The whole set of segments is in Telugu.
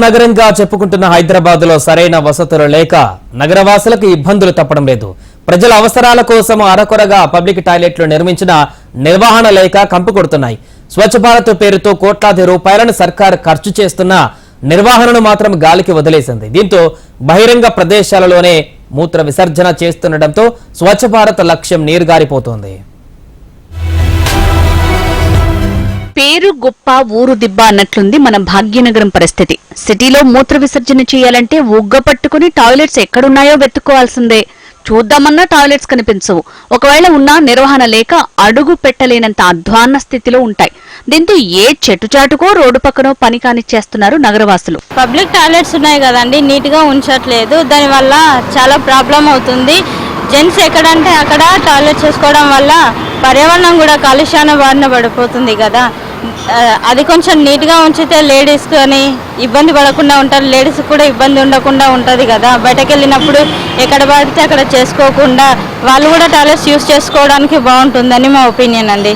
నగరంగా చెప్పుకుంటున్న హైదరాబాద్ లో సరైన వసతులు లేక నగరవాసులకు ఇబ్బందులు తప్పడం లేదు. ప్రజల అవసరాల కోసం అరకొరగా పబ్లిక్ టాయిలెట్లు నిర్మించిన నిర్వహణ లేక కంపు కొడుతున్నాయి. స్వచ్ఛ భారత్ పేరుతో కోట్లాది రూపాయలను సర్కార్ ఖర్చు చేస్తున్న నిర్వహణను మాత్రం గాలికి వదిలేసింది. దీంతో బహిరంగ ప్రదేశాలలోనే మూత్ర విసర్జన చేస్తుండటంతో స్వచ్ఛ భారత్ లక్ష్యం నీరుగారిపోతోంది. పేరు గొప్ప ఊరు దిబ్బ అన్నట్లుంది మన భాగ్యనగరం పరిస్థితి. సిటీలో మూత్ర విసర్జన చేయాలంటే ఉగ్గ పట్టుకుని టాయిలెట్స్ ఎక్కడున్నాయో వెతుక్కోవాల్సిందే. చూద్దామన్నా టాయిలెట్స్ కనిపించవు. ఒకవేళ ఉన్నా నిర్వహణ లేక అడుగు పెట్టలేనంత అధ్వాన్న స్థితిలో ఉంటాయి. దీంతో ఏ చెట్టుచాటుకో రోడ్డు పక్కనో పని కానిచ్చేస్తున్నారు నగరవాసులు. పబ్లిక్ టాయిలెట్స్ ఉన్నాయి కదండి, నీట్ గా ఉంచట్లేదు. దానివల్ల చాలా ప్రాబ్లం అవుతుంది. జెంట్స్ ఎక్కడంటే అక్కడ టాయిలెట్ చేసుకోవడం వల్ల పర్యావరణం కూడా కాలుష్యాన బారిన పడిపోతుంది కదా. అది కొంచెం నీట్గా ఉంచితే లేడీస్ కానీ ఇబ్బంది పడకుండా ఉంటారు, లేడీస్ కూడా ఇబ్బంది ఉండకుండా ఉంటుంది కదా. బయటకు వెళ్ళినప్పుడు ఎక్కడ పడితే అక్కడ చేసుకోకుండా వాళ్ళు కూడా టాయిలెట్స్ యూజ్ చేసుకోవడానికి బాగుంటుందని మా ఒపీనియన్ అండి.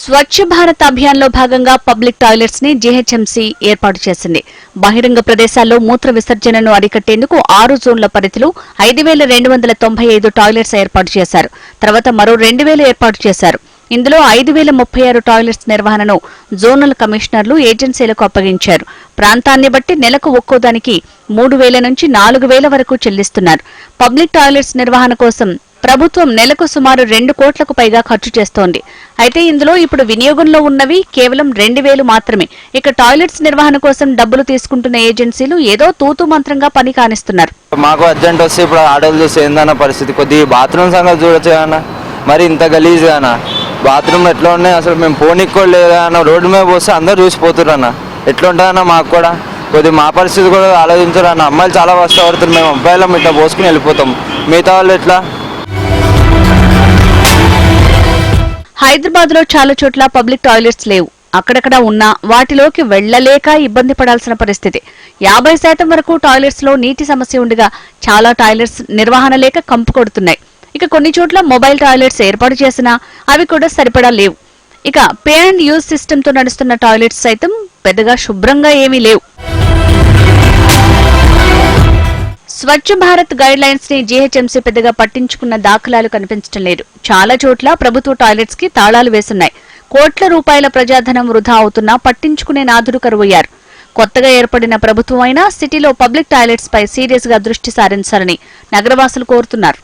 స్వచ్ఛ భారత్ అభియాన్ లో భాగంగా పబ్లిక్ టాయిలెట్స్ ని జీహెచ్ఎంసీ ఏర్పాటు చేసింది. బహిరంగ ప్రదేశాల్లో మూత్ర విసర్జనను అరికట్టేందుకు 6 జోన్ల పరిధిలో 5295 టాయిలెట్స్ ఏర్పాటు చేశారు. తర్వాత మరో 2000 ఏర్పాటు చేశారు. ఇందులో 5036 టాయిలెట్స్ నిర్వహణను జోనల్ కమిషనర్లు ఏజెన్సీలకు అప్పగించారు. ప్రాంతాన్ని బట్టి నెలకు ఒక్కోదానికి 3000 నుంచి 4000 వరకు చెల్లిస్తున్నారు. పబ్లిక్ టాయిలెట్స్ నిర్వహణ కోసం ప్రభుత్వం నెలకు సుమారు 2 కోట్లకు పైగా ఖర్చు చేస్తోంది. అయితే ఇందులో ఇప్పుడు వినియోగంలో ఉన్నవి కేవలం 2000 మాత్రమే. ఇక టాయిలెట్స్ నిర్వహణ కోసం డబ్బులు తీసుకుంటున్న ఏజెన్సీలు ఏదో తూతు మంత్రంగా పని కానిస్తున్నారు. మాకు అర్జెంట్ వస్తే ఇప్పుడు ఆటోలు చూస్తే ఏందన్న పరిస్థితి. కొద్దిగా బాత్రూమ్ సంగతి చూడొచ్చు అన్న, మరి ఇంత గలీజ్ అన్న. బాత్రూమ్ ఎట్లా ఉన్నాయి అసలు, మేము పోనీకి కూడా లేదా అన్న. రోడ్డు మీద పోస్తే అందరూ చూసిపోతున్నారు అన్న. ఎట్లా ఉంటుందన్న మాకు కూడా కొద్దిగా మా పరిస్థితి కూడా ఆలోచించారు అన్న. అమ్మాయిలు చాలా కష్టపడుతున్నారు, మేము అబ్బాయిలం ఇట్లా పోసుకుని వెళ్ళిపోతాం. మిగతా వాళ్ళు ఎట్లా? హైదరాబాద్ లో చాలా చోట్ల పబ్లిక్ టాయిలెట్స్ లేవు. అక్కడక్కడ ఉన్నా వాటిలోకి వెళ్లలేక ఇబ్బంది పడాల్సిన పరిస్థితి. 50% వరకు టాయిలెట్స్ లో నీటి సమస్య ఉండగా చాలా టాయిలెట్స్ నిర్వహణ లేక కంపు కొడుతున్నాయి. ఇక కొన్ని చోట్ల మొబైల్ టాయిలెట్స్ ఏర్పాటు చేసినా అవి కూడా సరిపడా లేవు. ఇక పే అండ్ యూజ్ సిస్టమ్ తో నడుస్తున్న టాయిలెట్స్ సైతం పెద్దగా శుభ్రంగా ఏమీ లేవు. స్వచ్ఛ భారత్ గైడ్ లైన్స్ ని జీహెచ్ఎంసీ పెద్దగా పట్టించుకున్న దాఖలాలు కనిపించడం లేదు. చాలా చోట్ల ప్రభుత్వ టాయిలెట్స్ కి తాళాలు వేసున్నాయి. కోట్ల రూపాయల ప్రజాధనం వృధా అవుతున్నా పట్టించుకునే నాథుడు కరువయ్యారు. కొత్తగా ఏర్పడిన ప్రభుత్వం అయినా సిటీలో పబ్లిక్ టాయిలెట్స్ పై సీరియస్ గా దృష్టి సారించాలని నగరవాసులు కోరుతున్నారు.